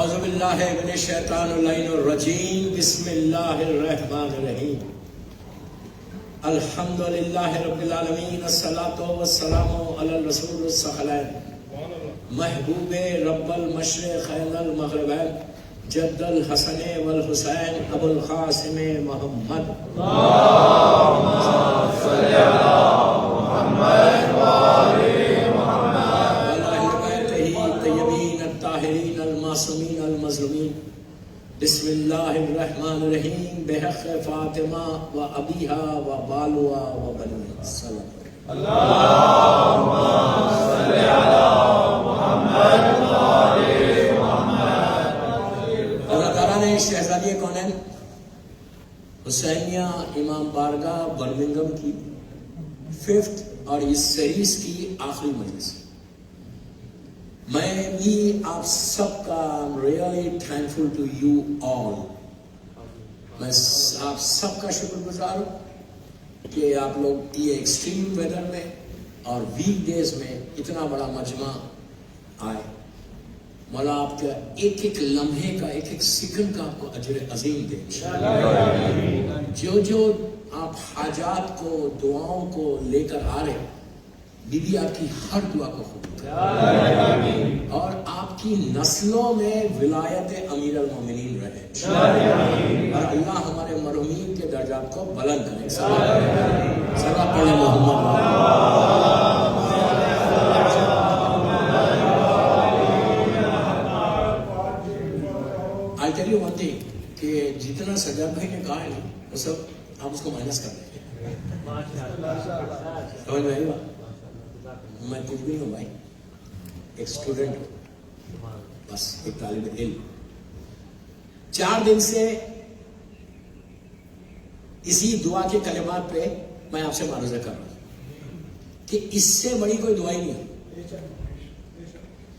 اعوذ باللہ من الشیطان الرجیم بسم اللہ الرحمن الرحیم الحمد للہ رب العالمین الصلاۃ والسلام علی الرسول الثقلین محبوب رب المشرقین المغربین جد الحسن والحسین ابو القاسم محمد اللہم صلی علی محمد وآل محمد وعلى بیتہ الطیبین الطاہرین المعصومین المظلومین بسم اللہ الرحمن الرحیم بحق فاطمہ و ابیہا و بالوا و بنیہا صلی اللہم صلی علی محمد وآل اللہ تعالیٰ نے شہزادی کونین حسینیہ امام بارگاہ برمنگم کی 5th اور اس سیریز کی آخری مجلس. میں بھی آپ سب کا really thankful to you all. میں آپ سب کا شکر گزار ہوں کہ آپ لوگ یہ ایکسٹریم ویدر میں اور ویک ڈیز میں اتنا بڑا مجمع آئے. مولا آپ کا ایک ایک لمحے کا ایک ایک سیکنڈ کا آپ کو اجر عظیم دے. جو آپ حاجات کو دعاؤں کو لے کر آ رہے بی بی آپ کی ہر دعا کو قبول کرے اور آپ کی نسلوں میں ولایت امیر المومنین رہے اور اللہ ہمارے مرحومین کے درجات کو بلند کرے. صلوات پڑھیں Muhammad. I tell you one thing کہ جتنا سجاد بھائی نے کہا ہے نا وہ سب آپ اس کو مائنس کر دیں. سمجھ میں آئی بات؟ میں کچھ بھی نہیں ہوں بھائی, ایک اسٹوڈنٹ ہوں, بس ایک طالب علم. 4 دن سے اسی دعا کے کلمات پہ میں آپ سے معروضہ کر رہا ہوں کہ اس سے بڑی کوئی دعا ہی نہیں ہے.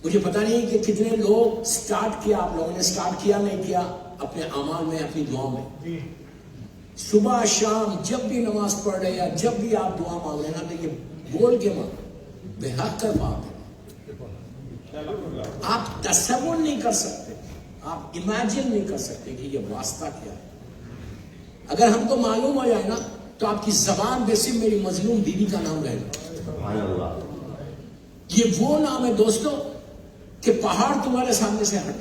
مجھے پتا نہیں کہ کتنے لوگ سٹارٹ کیا, آپ لوگوں نے سٹارٹ کیا نہیں کیا اپنے اعمال میں, اپنی دعاؤں میں. صبح شام جب بھی نماز پڑھ رہے یا جب بھی آپ دعا مانگ رہے نا تو یہ بول کے مانگ بے حق کر بات ہے. آپ تصور نہیں کر سکتے, آپ امیجن نہیں کر سکتے کہ یہ واسطہ کیا ہے. اگر ہم کو معلوم ہو جائے نا تو آپ کی زبان پہ صرف میری مظلوم بیوی کا نام رہے گا. یہ وہ نام ہے دوستو کہ پہاڑ تمہارے سامنے سے ہٹ,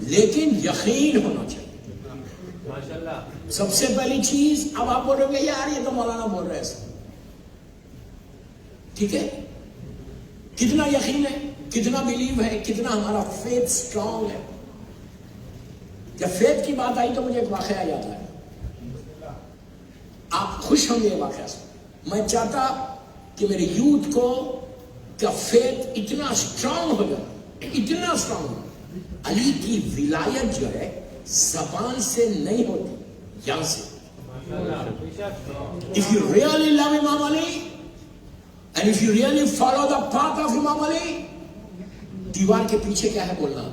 لیکن یقین ہونا چاہیے. سب سے پہلی چیز, اب آپ بول رہے ہو یار یہ تو مولانا بول رہے ہیں, ٹھیک ہے, کتنا یقین ہے, کتنا بلیو ہے, کتنا ہمارا فیتھ سٹرونگ ہے. جب فیتھ کی بات آئی تو مجھے ایک واقعہ یاد آیا. آپ خوش ہوں گے یہ واقعہ سے. میں چاہتا کہ میرے یوتھ کو کا فیتھ اتنا سٹرونگ ہو جائے, اتنا سٹرونگ ہو. علی کی ولایت جو ہے زبان سے نہیں ہوتی, یہاں سے. If you really love Imam Ali and if you really follow the path of Imam Ali, دیوار کے پیچھے کیا ہے بولنا.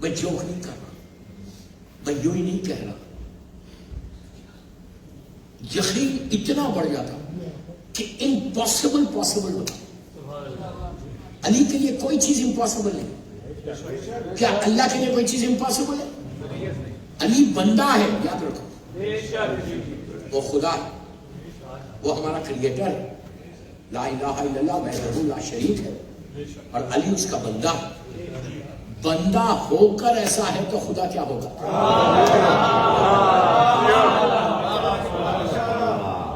میں جوک نہیں کر رہا, میں یوں ہی نہیں کہہ رہا. یقین اتنا بڑھ جاتا کہ امپاسبل پاسبل ہوتا. علی کے لیے کوئی چیز امپاسبل نہیں. کیا اللہ کے لیے کوئی چیز امپاسبل ہے؟ علی بندہ ہے, یاد رکھو. وہ خدا ہے, وہ ہمارا کریٹر ہے. لا الہ الا اللہ وحدہ لا شریک ہے, اور علی اس کا بندہ ہے. بندہ ہو کر ایسا ہے تو خدا کیا ہوگا.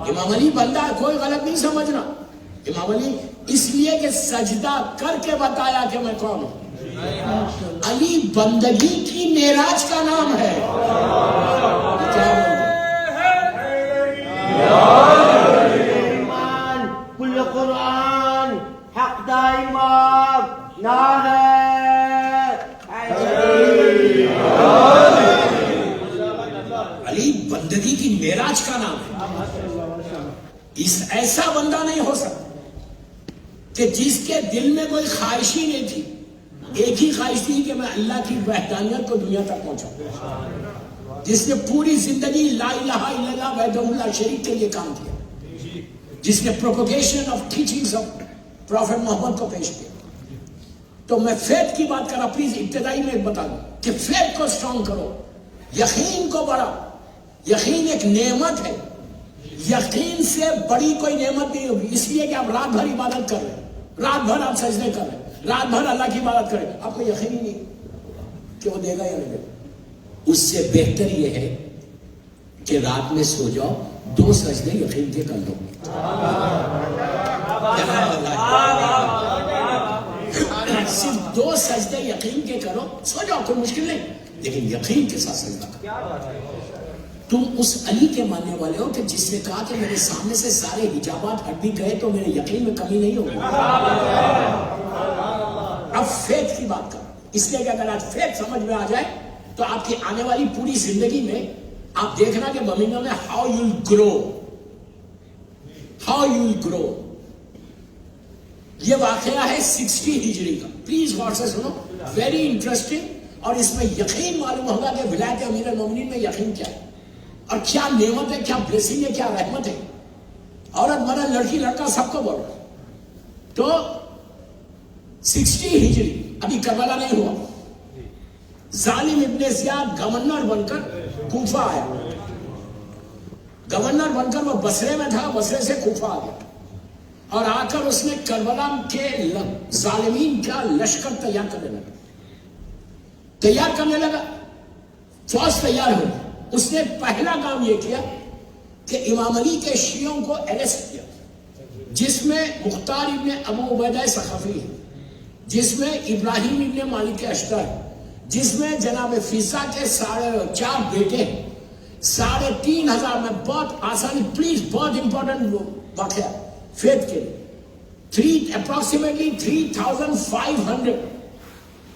امام علی بندہ ہے, کوئی غلط نہیں سمجھنا. امام علی اس لیے کہ سجدہ کر کے بتایا کہ میں کون ہوں. علی بندگی کی معراج کا نام ہے. کل قرآن حق دائمات نعرہ علی بندگی کی معراج کا نام ہے. اس ایسا بندہ نہیں ہو سکتا کہ جس کے دل میں کوئی خواہش ہی نہیں تھی. ایک ہی خواہش تھی کہ میں اللہ کی وحدانیت کو دنیا تک پہنچاؤں. جس نے پوری زندگی لا الہ الا اللہ وحدہ لا شریک کے لیے کام کیا, جس نے propagation of teachings of prophet Muhammad کو پیش کیا. تو میں فیتھ کی بات کر رہا، پلیز ابتدائی میں بتا دوں کہ فیتھ کو اسٹرانگ کرو، یقین کو بڑھا. یقین ایک نعمت ہے، یقین سے بڑی کوئی نعمت نہیں ہوگی. اس لیے کہ آپ رات بھر عبادت کر رہے ہیں، رات بھر آپ سجدے کر رہے ہیں، رات بھر اللہ کی عبادت کر رہے ہیں، آپ کو یقین ہی نہیں کہ وہ دے گا یا نہیں دے گا. اس سے بہتر یہ ہے کہ رات میں سو جاؤ، 2 سجدے یقین کے کر لو. صرف 2 سجدے یقین کے کرو، سو جاؤ، کوئی مشکل نہیں، لیکن یقین کے ساتھ سجدہ کرو. تم اس علی کے ماننے والے ہو کہ جس نے کہا کہ میرے سامنے سے سارے حجابات ہٹ بھی گئے تو میرے یقین میں کمی نہیں ہوگی. اب فیتھ کی بات کرو، اس لیے کہ اگر آج فیتھ سمجھ میں آ جائے تو آپ کی آنے والی پوری زندگی میں آپ دیکھنا کہ برمنگھم میں ہاؤ یو ول گرو. یہ واقعہ ہے 60 ہجری کا، پلیز غور سے سنو، ویری انٹرسٹنگ. اور اس میں یقین معلوم ہوگا کہ ولایت امیر المومنین میں یقین کیا ہے اور کیا نعمت ہے، کیا بلیسنگ ہے، کیا رحمت ہے. عورت مرد لڑکی لڑکا سب کو بولو. تو 60 ہجری، ابھی کربلا نہیں ہوا، ظالم ابن زیاد گورنر بن کر کوفہ آیا. گورنر بن کر وہ بصرے میں تھا، بصرے سے کوفہ آ گیا اور آ کر اس نے کربلا کے ظالمین کا لشکر تیار کرنے لگا. فوج تیار ہو گئی. اس نے پہلا کام یہ کیا کہ امام علی کے شیعوں کو اریسٹ کیا، جس میں مختار ابن ابو عبیدہ ثقفی ہے، جس میں ابراہیم ابن مالک اشتر ہے، جس میں جناب فیصا کے 4.5 بیٹے ہیں. 3,500 میں بہت آسانی، پلیز بہت امپورٹنٹ واقعہ فیتھ کے لیے، اپروکسیمیٹلی 3,500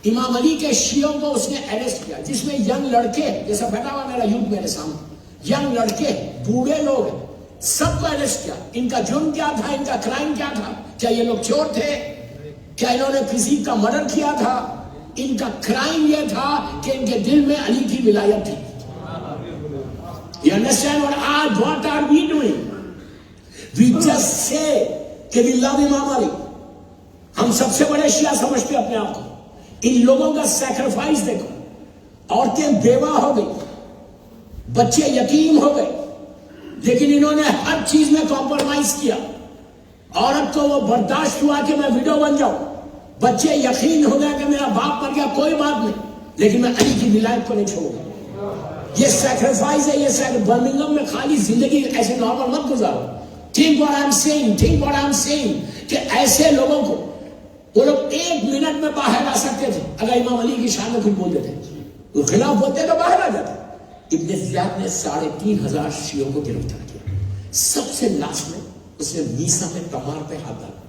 امام علی کے شیعوں کو اس نے اریسٹ کیا، جس میں ینگ لڑکے، جیسا بیٹھا ہوا میرا یوتھ میرے سامنے، ینگ لڑکے، بوڑھے لوگ ہیں، سب کو اریسٹ کیا. ان کا جرم کیا تھا، ان کا کرائم کیا تھا؟ کیا یہ لوگ چور تھے؟ کیا انہوں نے کسی کا مرڈر کیا تھا؟ ان کا کرائم یہ تھا کہ ان کے دل میں علی کی ولایت تھی. You understand what are we doing? We just say کہ we love امام علی. ہم سب سے بڑے شیعہ سمجھتے اپنے آپ کو. ان لوگوں کا سیکریفائس دیکھو، عورتیں بیوہ ہو گئی، بچے یتیم ہو گئے، لیکن انہوں نے ہر چیز میں کمپرومائز کیا. عورت کو وہ برداشت ہوا کہ میں ویڈو بن جاؤں، بچے یقین ہو گیا کہ میرا باپ مر گیا کوئی بات نہیں، لیکن میں علی کی ولایت کو نہیں چھوڑوں گا. یہ سیکریفائس ہے. یہ برمنگھم میں خالی زندگی ایسے نارمل مت گزارو. think what I'm saying کہ ایسے لوگوں کو وہ لوگ 1 منٹ میں باہر آ سکتے تھے اگر امام علی کی شان میں کچھ بول دیتے، وہ خلاف ہوتے تو باہر آ جاتے. ابن زیاد نے 3,500 شیعوں کو گرفتار کیا. سب سے لاسٹ میں اس نے میسا میں تمار پہ ہاتھ ڈالا.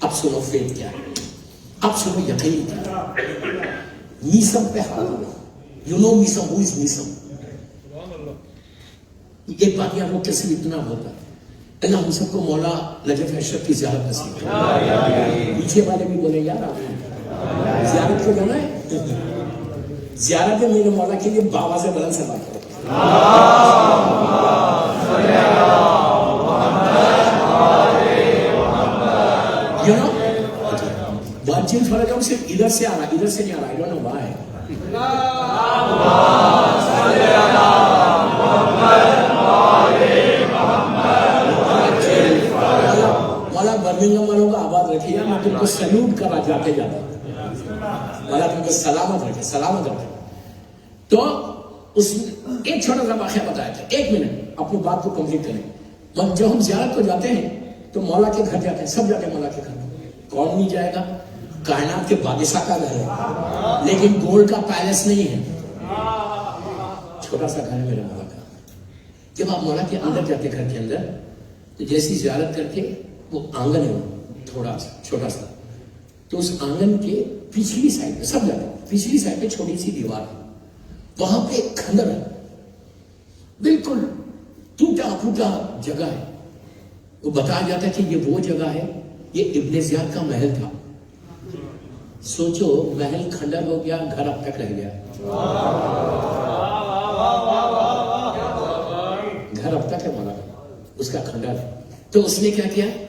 اب سنو فیتھ کیا ہے، اب سنو یقین کیا ہے. میسم پہ ہاتھ ڈالا. You know Maisam, who is Maisam? ایک بات یاد رکھو، کیسے اتنا ہوتا ہے. اللہ ہم سب کو مولا نجف اشرف کی زیارت نصیب کرے. پیچھے والے بھی بولے یار آپ زیارت کو جانا ہے، زیارت ہے میرے مولا کے لیے. بابا سے بلند سے بات کرو. You know بات چیز فرق ہے، صرف ادھر سے آ رہا، ادھر سے نہیں آ رہا. I don't know why. مولا برمنگھم والوں کا آباد رکھیے. میں تم کو سلوٹ کرا جاتے جاتا، مولا تم کو سلامت رکھے، سلامت رکھے. تو اس ایک چھوٹا سا واقعہ بتایا تھا. 1 منٹ اپنی بات کو کمپلیٹ کریں. جب ہم زیارت کو جاتے ہیں تو مولا کے گھر جاتے ہیں، سب جاتے ہیں مولا کے گھر. کون نہیں جائے گا؟ کائنات کے بادشاہ کا گھر ہے، لیکن گولڈ کا پیلس نہیں ہے، چھوٹا سا گھر ہے میرے مولا کا. جب آپ مولا کے اندر جاتے گھر کے اندر تو جیسی زیارت کر کے وہ آنگن ہے تھوڑا سا چھوٹا سا، تو اس آنگن کے پچھلی سائڈ پہ سب جاتے ہیں، پچھلی سائڈ پہ چھوٹی سی دیوار ہے، وہاں پہ ایک کھنڈر ہے، بالکل ٹوٹا پھوٹا جگہ ہے. وہ بتایا جاتا ہے کہ یہ وہ جگہ ہے، یہ ابن زیاد کا محل تھا. سوچو محل کھنڈر ہو گیا، گھر اب تک رہ گیا. گھر اب تک ہے مولا اس کا کھنڈر. تو اس نے کیا کیا؟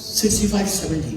65-70,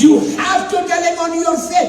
You have to tell him on your face,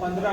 15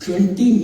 20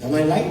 Am I right?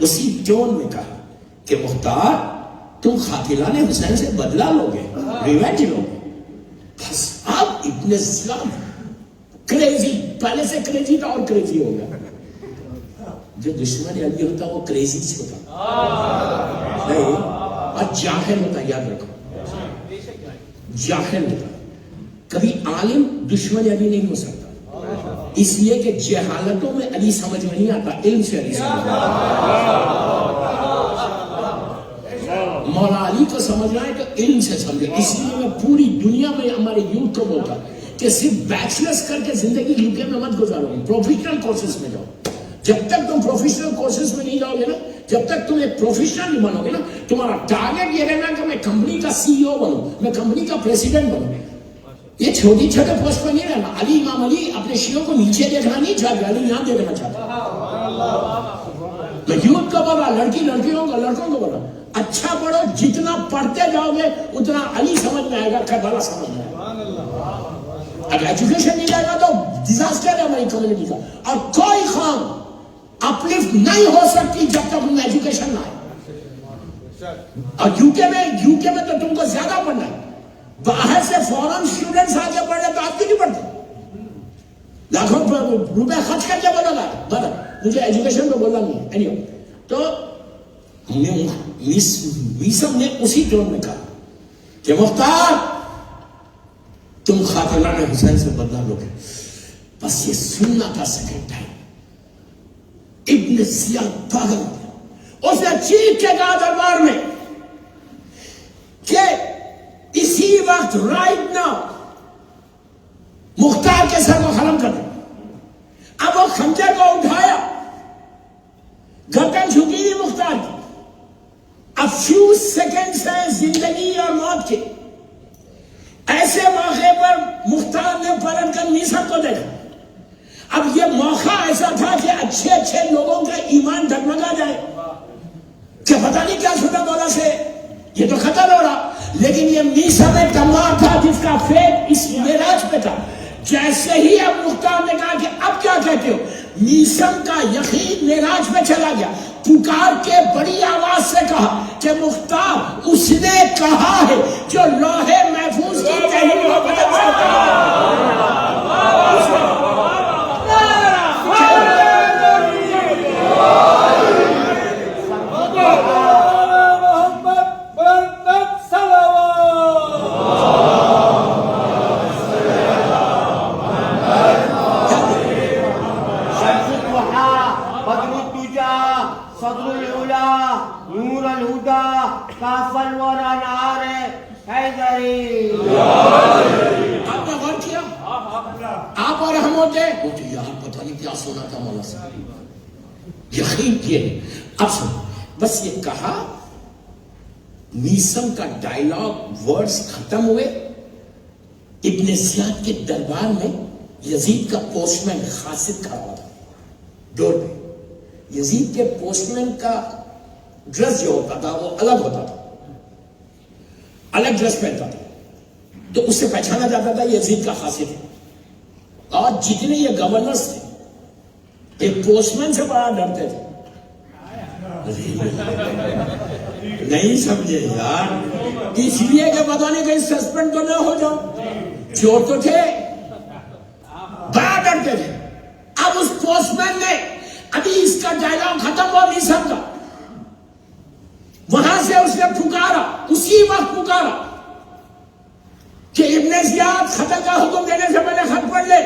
اسی ٹون میں کہا کہ مختار تم قاتلان حسین سے بدلہ لوگے، ریونج لوگے. بس آپ ابن زیاد کریزی، پہلے سے کریزی تھا اور کریزی ہو گیا. جو دشمن علی ہوتا وہ کریزی سے ہوتا نہیں، اور جاہل ہوتا. یاد رکھو جاہل ہوتا. کبھی عالم دشمن علی نہیں ہو سکتا، اس لیے کہ جہالتوں میں علی سمجھ میں نہیں آتا، علم سے علی سمجھ میں آتا. مولا علی کو سمجھنا ہے تو علم سے سمجھے. اس لیے میں پوری دنیا میں ہمارے یوتھ کو بولتا کہ صرف بیچلرز کر کے زندگی یو کے میں مت گزارو، پروفیشنل کورسز میں جاؤ. جب تک تم پروفیشنل کورسز میں نہیں جاؤ گے نا، جب تک تم ایک پروفیشنل نہیں بنو گے نا، تمہارا ٹارگیٹ یہ رہنا کہ میں کمپنی کا سی ای او بنوں، میں کمپنی کا پریزیڈنٹ بنوں. یہ چھوٹی چھوٹے پوسٹ پر نہیں رہنا. علی امام علی اپنے شیعوں کو نیچے دیکھنا نہیں چاہتے، علی یہاں دیکھنا چاہتا. میں یوتھ کو بول رہا، لڑکیوں کو لڑکوں کو بول رہا، اچھا پڑھو، جتنا پڑھتے جاؤ گے اتنا علی سمجھ میں آئے گا، کربلا سمجھ میں آئے گا. اگر ایجوکیشن نہیں جائے گا تو ڈیزاسٹر ہے ہماری کمیونٹی کا. اور کوئی قوم اپلفٹ نہیں ہو سکتی جب تک ان میں ایجوکیشن نہ آئے. اور یو کے میں تو تم کو زیادہ پڑھنا ہے. باہر سے فورن اسٹوڈنٹس آگے پڑھ رہے تو آپ کیوں نہیں پڑھتے؟ لاکھوں روپے خرچ کر کے بولو گا. بتا مجھے ایجوکیشن پہ بولنا نہیں ہے. anyway, تو میسم نے اسی ٹون میں کہا کہ مختار تم قاتلان حسین سے بدلہ لو گے. بس یہ سننا تھا سیکنڈ ٹائم. ابن زیاد پاگل ہو گیا. اس نے چیخ کے کہا دربار میں کہ اسی وقت رائٹ ناؤ مختار کے سر کو ختم کر دو. اب وہ خنجر کو اٹھایا، گردن جھکی ہوئی مختار کی. اب فیو سیکنڈز ہیں زندگی اور موت کے. ایسے موقع پر مختار نے پلٹ کر میسم کو دیکھا. اب یہ موقع ایسا تھا کہ اچھے لوگوں کا ایمان ڈگمگا جائے کہ پتہ نہیں کیا چھوٹا مولا سے یہ تو قتل ہو رہا. لیکن یہ میسم تمام تھا جس کا فیت اس معراج پہ تھا. جیسے ہی اب مختار نے کہا کہ اب کیا کہتے ہو، میسم کا یقین معراج پہ چلا گیا. پکار کے بڑی آواز سے کہا کہ مختار اس نے کہا ہے جو لوح محفوظ کی تحریر کو بدل سکتا ہے. آپ نے غور کیا؟ آپ اور ہم ہوتے یار پتہ نہیں کیا سونا تھا مولا سے. یقین کیے. اب سن، بس یہ کہا، میسم کا ڈائلاگ ورڈز ختم ہوئے. ابن زیاد کے دربار میں یزید کا پوسٹ مین خاصد کھڑا ہوا تھا ڈور پہ. یزید کے پوسٹ مین کا ڈریس جو ہوتا تھا وہ الگ ہوتا تھا، الگ ڈریس پہنتا تھا، تو اس سے پہچانا جاتا تھا یزید کا خاصد ہے. اور جتنے یہ گورنرز تھے ایک پوسٹ مین سے بڑا ڈرتے تھے. نہیں سمجھے یار، اس لیے کہ پتہ نہیں کہیں سسپینڈ تو نہ ہو جاؤ. چور تو تھے، بڑا ڈرتے تھے. اب اس پوسٹ مین نے ابھی اس کا ڈائلاگ ختم ہوا میسم کا، وہاں سے اس نے پکارا، اسی وقت پکارا کہ ابن زیاد قتل کا حکم دینے سے پہلے خط پڑھ لے.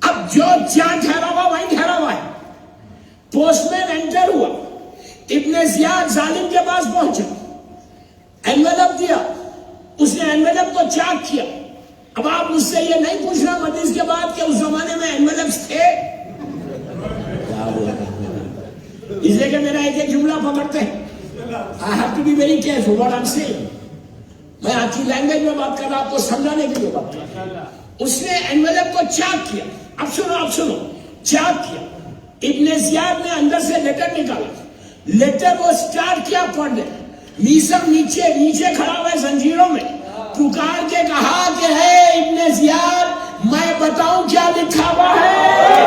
اب جو جان ٹھہرا ہوا وہیں ٹھہرا ہوا ہے. پوسٹ مین انٹر ہوا، ابن زیاد ظالم کے پاس پہنچا، انویلپ دیا. اس نے انویلپ کو چاک کیا. اب آپ مجھ سے یہ نہیں پوچھنا حدیث کے بعد کہ اس زمانے میں انویلپس تھے. اس لیے کہ میرا ایک جملہ پکڑتے ہیں. I have to be very careful what I'm saying. میں آپ کی لینگویج میں بات کر رہا، آپ کو سمجھانے کے لیے بات کر رہا. اس نے انویلپ کو چاک کیا. اب سنو چاک کیا. ابن زیاد نے اندر سے لیٹر نکالا، لیٹر کو سٹارٹ کیا پڑھنے. میسم نیچے کھڑا ہوا ہے زنجیروں میں، پکار کے کہا کہ ہے ابن زیاد میں بتاؤں کیا لکھا ہوا ہے.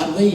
40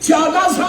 1400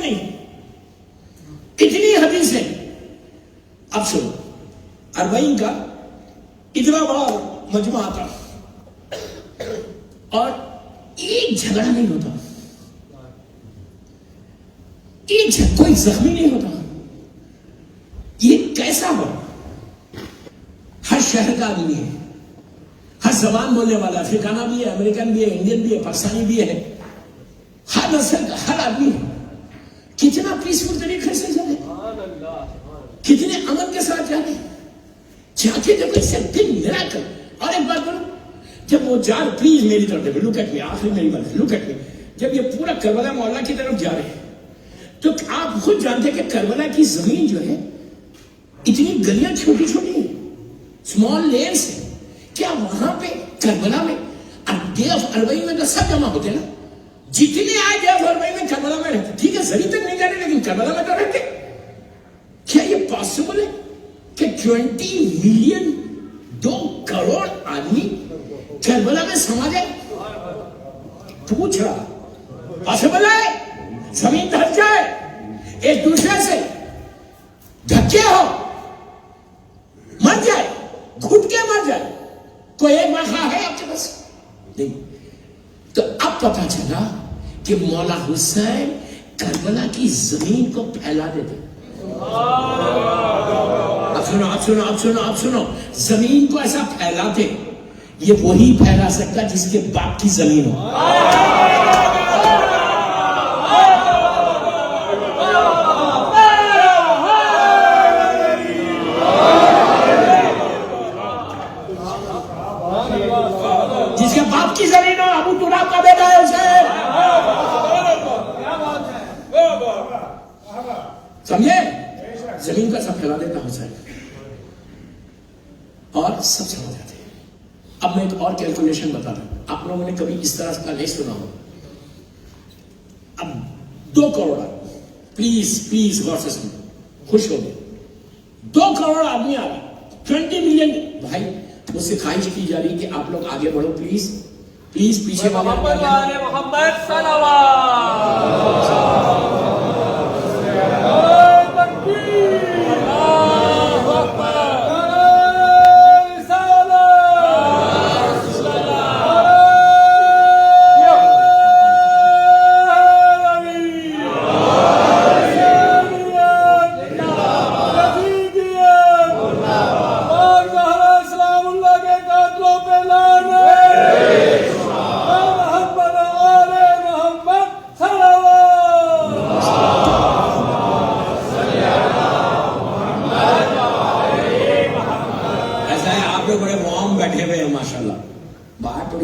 میں نہیں، اتنی حدیثیں. اب سنو، 40 کا اتنا بڑا مجمع آتا اور ایک جھگڑا نہیں ہوتا، کوئی زخمی نہیں ہوتا. یہ کیسا ہو؟ ہر شہر کا آدمی ہے، ہر زبان بولنے والا، افریقانہ بھی ہے، امریکن بھی ہے، انڈین بھی ہے، پاکستانی بھی ہے، ہر نسل کا ہر آدمی ہے. کتنا پیسفل طریقے سے جانے، کتنے امن کے ساتھ جانے، جاتے دیکھو اس سے دن میرا کر. اور ایک بات بولو، جب وہ جا رہے، پلیز میری طرف دیکھو، لک ایٹ می، آخری میری بات، لک ایٹ می. جب یہ پورا کربلا محلہ کی طرف جا رہے ہیں تو آپ خود جانتے کہ کربلا کی زمین جو ہے اتنی گلیاں چھوٹی چھوٹی ہیں، اسمال لینس ہیں. کیا وہاں پہ کربلا میں ڈے آف 40 میں تو سب جمع ہوتے نا، جتنے آئے ڈے آف 40 میں کربلا میں رہتے. ٹھیک ہے زری تک نہیں جانے لیکن کربلا میں تو رہتے. کیا یہ پاسبل ہے کہ 20 ملین 2 کروڑ آدمی کربلا میں سما جائے؟ پوچھ رہا پاسبل ہے؟ زمین دھس جائے، ایک دوسرے سے دھکے ہو، مر جائے، گھٹ کے مر جائے، کوئی ایک واقعہ ہے آپ کے پاس نہیں. تو اب پتا چلا کہ مولا حسین کربلا کی زمین کو پھیلا دیتے. اب سنو، زمین کو ایسا پھیلاتے، یہ وہی پھیلا سکتا جس کے باپ کی زمین ہو. جس کے باپ کی زمین ہو، ابو تراب کا بیٹا ہے اسے، سمجھے؟ زمین کا سب پھیلا دیتا حسین اور سب سمجھ جاتے ہیں. اب میں ایک اور کیلکولیشن بتا رہا ہوں، آپ لوگوں نے کبھی اس طرح کا نہیں سنا ہو. اب 2 کروڑ، پلیز غور سے سنو، خوش ہو گئے. 2 کروڑ آدمی آ گئے، 20 ملین. بھائی مجھ سے خواہش کی جا رہی کہ آپ لوگ آگے بڑھو پلیز پیچھے محمد صلوات.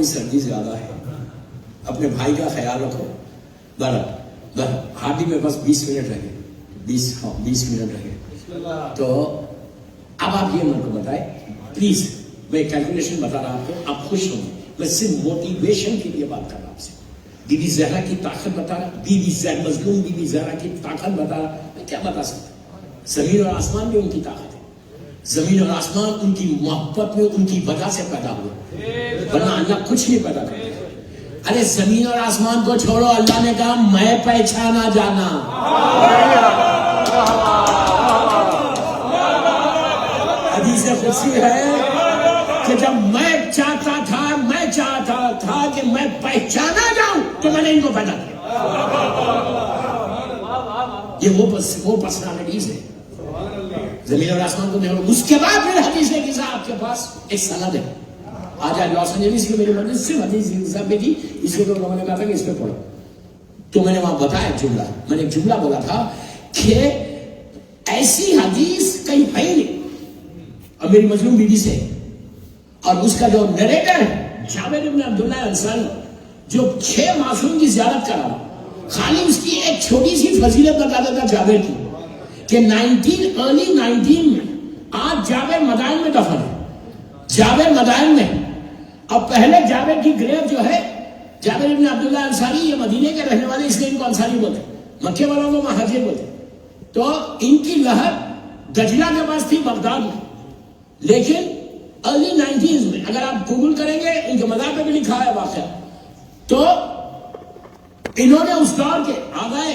سردی زیادہ ہے، اپنے بھائی کا خیال رکھو. ہارڈی میں بس 20 منٹ رہے، 20 منٹ رہے. تو اب آپ یہ میرے کو بتائیں پلیز، میں کیلکولیشن بتا رہا آپ کو، آپ خوش ہوں گے. میں صرف موٹیویشن کے لیے بات کر رہا ہوں آپ سے. بی بی زہرا کی طاقت بتا رہا، مظلوم بی بی زہرا کی طاقت بتا رہا. میں کیا بتا سکتا؟ زمین اور آسمان میں ان کی طاقت ہے، زمین اور آسمان ان کی محبت میں ان کی وجہ سے پیدا ہوئے، ورنہ اللہ کچھ نہیں پیدا کرتا. ارے زمین اور آسمان کو چھوڑو، اللہ نے کہا میں پہچانا جانا. حدیث قدسی ہے کہ جب میں چاہتا تھا کہ میں پہچانا جاؤں تو میں نے ان کو پیدا کیا. یہ وہ پرسنالٹیز ہے. زمین اور آسمان کو دیکھو. اس کے بعد پھر حدیث ہے کہ آپ کے پاس ایک سند ہے. آج لاس اینجلس کی میری مجلس صرف حدیث میں تھی، اس لیے لوگوں نے کہا تھا کہ اس پہ پڑھو. تو میں نے وہاں بتایا میں نے ایک جملہ بولا تھا کہ ایسی حدیث کہیں ہے ہی نہیں. اور میری مظلوم بی بی سے، اور اس کا جو نریٹر ہے جابر بن عبداللہ انصاری، جو 6 معصوم کی زیارت کرا، خالی اس کی ایک چھوٹی سی فضیلت بتا دیتا جابر کی کہ ارلی 19 میں آج جابر مدائن میں دفن ہے. جابر مدائن میں، اور پہلے جابر کی گریو جو ہے جابر بن عبداللہ انصاری، یہ مدینے کے رہنے والے اس لیے ان کو انصاری بولتے، مکے والوں کو مہاجر بولتے. تو ان کی لہر دجلہ کے پاس تھی بغداد میں، لیکن ارلی 90s میں اگر آپ گوگل کریں گے ان کے مزار پہ بھی لکھا ہے واقعہ. تو انہوں نے اس دور کے آگئے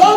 2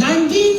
19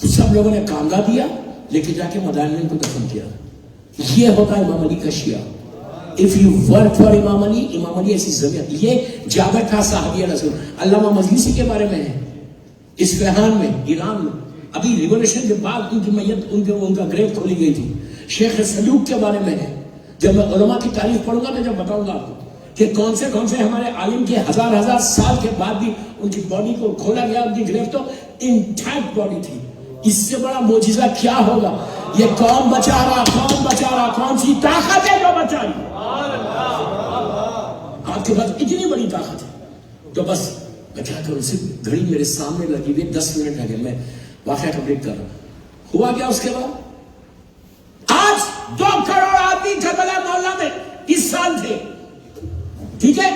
تو سب لوگوں نے کانگا دیا لے کے جا کے مدائن کو دفن کیا. یہ ہوتا ہے امام علی کا شیعہ. If you work for امام علی ایسی زمین. یہ جابر تھا صحابی رسول. علامہ مجلسی کے بارے میں ہے اصفہان میں ایران میں ابھی ریولیوشن کے بعد ان کی میت ان کا گریو کھولی گئی تھی. شیخ سلوک کے بارے میں ہے. جب میں علماء کی تعریف پڑھوں گا تو جب بتاؤں گا آپ کو کہ کون سے ہمارے عالم کے ہزار سال کے بعد بھی ان کی باڈی کو کھولا گیا. ان کی گریو تو انٹیکٹ باڈی تھی. اس سے بڑا معجزہ کیا ہوگا؟ یہ کون بچا رہا کون سی طاقت ہے جو بچائی؟ آپ کے پاس اتنی بڑی طاقت ہے. تو بس میں کیا کروں، صرف گھڑی میرے سامنے لگی ہوئی 10 منٹ لگے. میں واقعہ کمپلیٹ کر رہا ہوں. ہوا کیا اس کے بعد؟ آج 2 کروڑ آدمی کربلا محلہ میں اس سال تھے، ٹھیک ہے،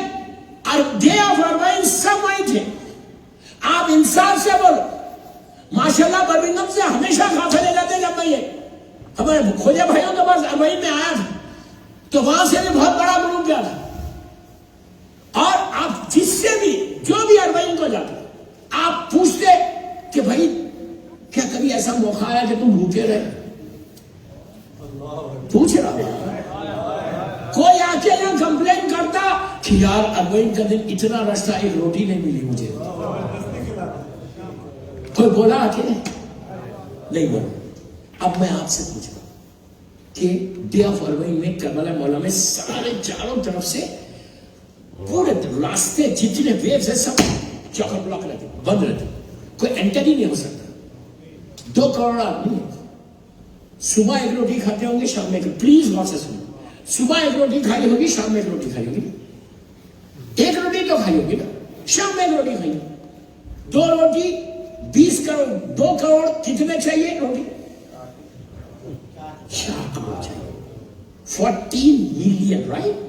اور ڈے آف اربعین سب وہیں تھے. آپ انصاف سے بولو. ماشاءاللہ برمنگھم سے ہمیشہ قافلے جاتے. جب میں یہ ہمارے کھوجے بھائیوں کے پاس اربعین میں آیا تھا تو وہاں سے بھی بہت بڑا گروپ گیا تھا. اور آپ جس سے بھی جو بھی اربعین کو جاتے آپ پوچھتے کہ بھائی کیا کبھی ایسا موقع آیا کہ تم بھوکے رہے؟ پوچھ رہا. کوئی آ کے یہاں کمپلین کرتا کہ یار اربعین کا دن اتنا رش تھا ایک روٹی نہیں ملی مجھے؟ کوئی بولا آ کے؟ نہیں بولا. اب میں آپ سے پوچھ رہا ہوں کہ ڈے آف اربعین میں کربلا مولا میں سارے چاروں طرف سے پورے راستے جتنے ویوز ہیں سب چوکر بلاک رہتے بند رہتے، کوئی انٹر ہی نہیں ہو سکتا. 2 کروڑ آدمی صبح ایک روٹی کھاتے ہوں گے، شام میں پلیز غور سے سنو. صبح ایک روٹی کھائی ہوگی، شام میں ایک روٹی کھائی ہوگی. ایک روٹی تو کھائی ہوگی نا، شام میں ایک روٹی کھائی ہوگی. 2 روٹی 20 کروڑ. 2 کروڑ کتنے چاہیے روٹی؟ 4 کروڑ چاہیے. 40 ملین، رائٹ؟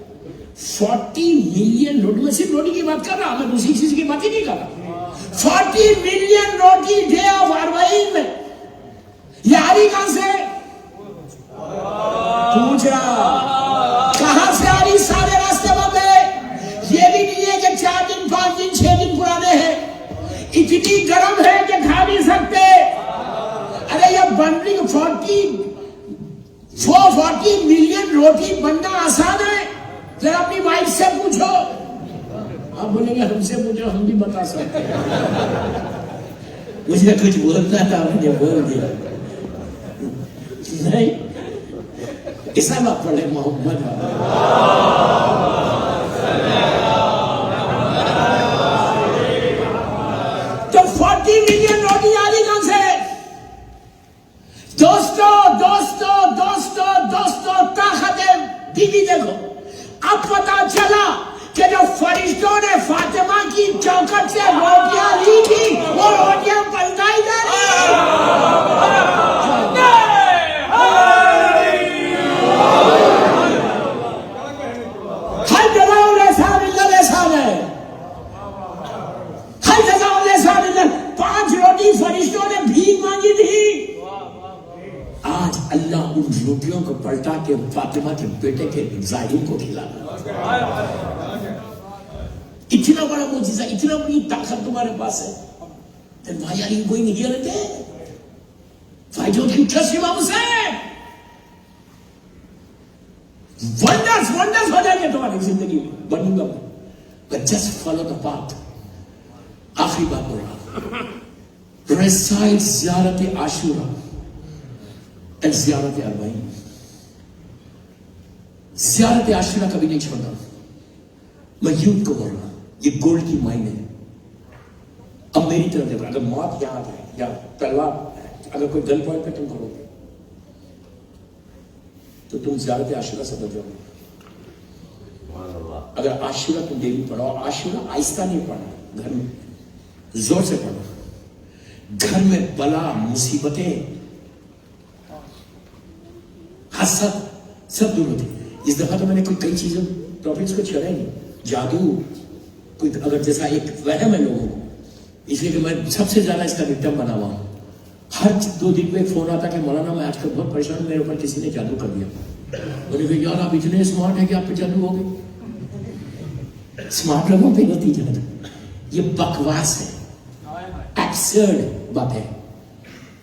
40 ملین روٹی. میں صرف روٹی کی بات کر رہا، میں دوسری چیز کی بات ہی نہیں کر رہا. 40 ملین روٹی ڈے آف اربعین میں. یہ آ رہی کہاں سے؟ پوچھ رہا کہاں سے آ رہی؟ سارے راستے بند ہے. یہ بھی نہیں ہے کہ 4 دن 5 دن 6 دن پرانے ہیں. اتنی گرم ہے کہ کھا نہیں سکتے. ارے یہ بننی 40 ملین روٹی بننا آسان ہے؟ ذرا اپنی وائف سے پوچھو. آپ بولیں گے ہم سے پوچھو، ہم بھی بتا سکتے ہیں. مجھے کچھ بولنا تھا، مجھے بول دیا. نہیں ایسا نہ پڑھے محمد. تو 40 ملین روٹی آ رہی کہاں سے؟ دوستو طاقت بیوی دیکھو. اب پتا چلا کہ جو فرشتوں نے فاطمہ کی چوکٹ سے روٹیاں لی تھی وہ روٹیاں پلٹائی جا رہی. ہر جگہ ہے. ہر جگہ 5 روٹی فرشتوں نے بھیک مانگی تھی. آج اللہ ان روٹیوں کو پلٹا کے فاطمہ کے بیٹے کے زاہد کو کھلانا. اتنا بڑا معجزہ، اتنا بڑی طاقت تمہارے پاس ہے. Then why are you going here and there? Why don't you trust Imam Hussain? Wonders ہو جائیں گے تمہاری زندگی میں. بنوں گا but just follow the path. آخری بات بول رہا. Recite زیارت عاشورہ اور زیارت اربعین. زیارت عاشورہ کبھی نہیں چھوڑنا. میں یوتھ کو بول رہا ہوں، یہ گولڈ کی مائن ہے. اب میری طرف دیکھو، اگر موت یہاں ہے یا تلوار، اگر کوئی گن پوائنٹ پہ تم کرو گے تو تم زیارت عاشورہ سے بچو گے. اگر عاشورہ تم ڈیلی پڑھو، عاشورہ آہستہ نہیں پڑھنا، گھر میں زور سے پڑھو. گھر میں بلا مصیبتیں حسد سب دور ہوتی. اس دفعہ تو میں نے کئی چیزیں ٹاپکس کو چھڑے نہیں. جادو کوئی اگر جیسا ایک وہم ہے لوگوں کو، اس لیے کہ میں سب سے زیادہ اس کا وکٹم بنا ہوا ہوں. ہر 2 دن میں فون آتا کہ مولانا میں آج کل بہت پریشان ہوں، میرے اوپر کسی نے جادو کر دیا. میں نے کہا یار آپ اتنے اسمارٹ ہیں کہ آپ پہ جادو ہو گئے. اسمارٹ لوگوں پہ ہوتی جادو. یہ بکواس ہے، ایبسرڈ بات ہے.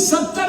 70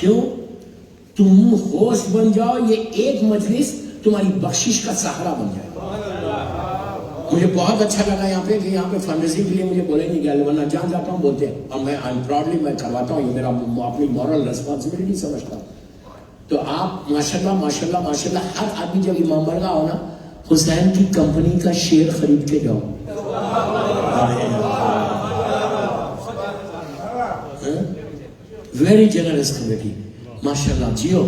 کیوں؟ تم ہوسٹ بن جاؤ, یہ ایک مجلس تمہاری بخشش کا سہارا بن جائے. مجھے بہت اچھا لگا یہاں پہ کہ یہاں پہ فنڈ ریزنگ کے لیے مجھے بولے نہیں گیا, ورنہ جان جاتا ہوں بولتے ہیں, اور میں پراؤڈلی میں کرواتا ہوں, یہ میرا اپنی مورل ریسپانسبلٹی سمجھتا ہوں. تو آپ ماشاءاللہ ماشاءاللہ ماشاءاللہ ہر آدمی جب امام برگاہ ہو نا, حسین کی کمپنی کا شیئر خرید کے جاؤ. ویری جنرس کمیٹی ماشاءاللہ جیو.